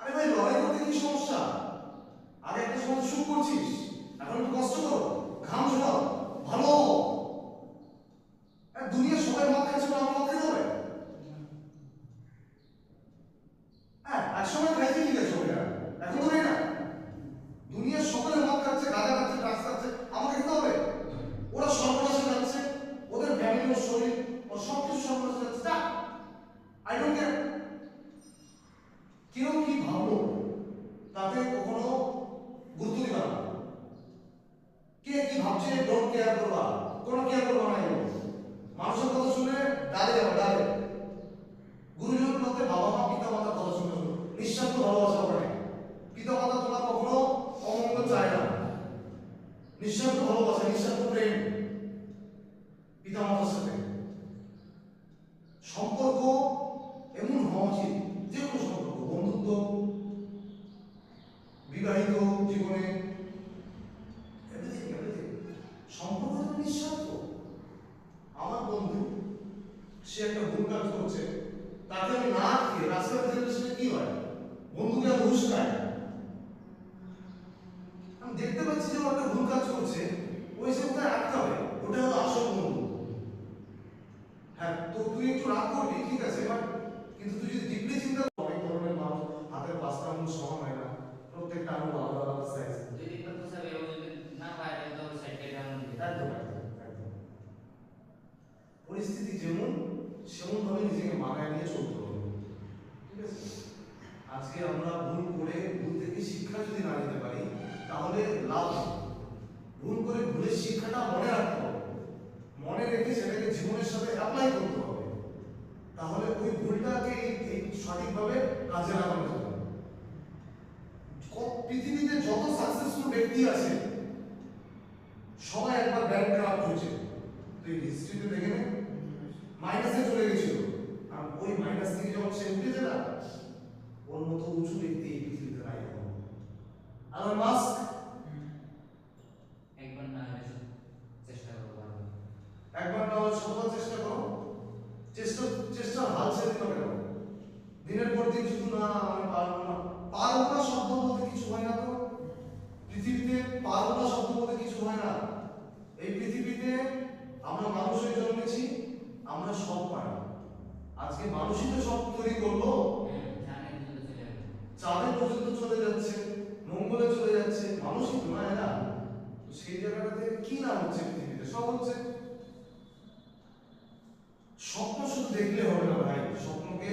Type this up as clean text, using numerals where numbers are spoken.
আরে ভাই লড়াই করতে কি সমস্যা? আগে একটা সময় সুখ করছিস, এখন একটু কষ্ট কর, ঘাম ঝরাও, ভালো। দুনিয়া সবাই মদ খাচ্ছে, আমার মদ খেতে হবে? হ্যাঁ, এক সময় খাইছি, ঠিক আছে, ওটা এখন তো না। দুনিয়ার সকলে মদ খাচ্ছে, গাঁজা খাচ্ছে, ড্রাগস খাচ্ছে, আমাকে খেতে হবে? ওরা সর্বনাশে যাচ্ছে, ওদের ফ্যামিলি, ওর শরীর, ওর সব কিছু সর্বনাশে যাচ্ছে। আই ডোন্ট কেয়ার কেউ কি ভাবলো, তাতে কখনো গুরুত্ব দিবা না। কে কি ভাবছে ডোন্ট কেয়ার করবা, কোনো কেয়ার করবা না। মানুষের কথা শুনে ডালে যাবে, ডালে। গুরুজন বলতে বাবা মা পিতা মাতার কথা শুনে নিঃস্বার্থ ভালোবাসা করে। পিতা মাতা তোমার কখনো অমঙ্গল চায় না, নিঃস্বার্থ ভালোবাসা, নিঃস্বার্থ প্রেম পিতা মাতার সাথে। সম্পর্ক এমন হওয়া উচিত, যে কোনো সম্পর্ক, বন্ধুত্ব, বিবাহিত জীবনে, সম্পর্ক নিঃস্বার্থ। আমার বন্ধু, সে একটা ভুল কাজ করছে, তাকে আমি না খেয়ে রাস্তার জেনারেশনে কি হয়, বন্ধুকে ঘুষ খায়। আমি দেখতে পাচ্ছি যে ও একটা ভুল কাজ করছে, ওই সে কোথায় রাখতে হবে, ওটা হলো আসল বন্ধু। হ্যাঁ, তো তুই একটু রাগ করবি, ঠিক আছে, বাট কিন্তু তুই যদি ডিপলি চিন্তা, অনেক ধরনের মানুষ, হাতের পাঁচটা আঙুল সমান হয় না, প্রত্যেকটা আঙুল আলাদা আলাদা সাইজ। যদি করতে চাবে ও যদি না পারে তো সাইড কেটে আনতে দিবে। একদম একদম একদম। পরিস্থিতি যেমন সেমন ভাবে নিজেকে মানায় নিয়ে চলতে হবে, ঠিক আছে। আজকে আমরা ভুল করে ভুল থেকে শিক্ষা যদি না নিতে পারি, তাহলে লাভ নেই। ভুল করে ভুলের শিক্ষাটা মনে রাখতে হবে, মনে রেখে সেটাকে জীবনের সাথে অ্যাপ্লাই করতে হবে, তাহলে ওই ভুলটাকে এই সঠিকভাবে কাজে লাগানো যাবে। পৃথিবীতে যত সাকসেসফুল ব্যক্তি আছে, সবাই একবার ব্যাংক ক্রাফট হয়েছে। তুই হিস্ট্রিতে দেখে নে, মাইনাসে চলে গেছিল, আর ওই মাইনাস থেকে যখন সে উঠেছে না, ওর মতো উঁচু ব্যক্তি এই পৃথিবীতে নাই এখন। আর মাস্ক একবার না হলে চেষ্টা করবো ভালো। একবার না হলে শতবার চেষ্টা করো। চেষ্টার হাল ছেড়ে দিও কেন? দিনের পর দিন শুধু না আমি পারবো না, পারবো না শব্দ বলতে কিছু হয় না। তো পৃথিবীতে পারবো না শব্দ বলতে কিছু হয় না। এই পৃথিবীতে আমরা মানুষ হয়ে জন্মেছি, আমরা সব পারি। আজকে মানুষই তো সব তৈরি করলো, চাঁদে পর্যন্ত চলে যাচ্ছে, মঙ্গলে চলে যাচ্ছে, মানুষই তো না এরা। তো সেই জায়গাটাতে কি না হচ্ছে পৃথিবীতে, সব হচ্ছে। স্বপ্ন শুধু দেখলে হবে না ভাই, স্বপ্নকে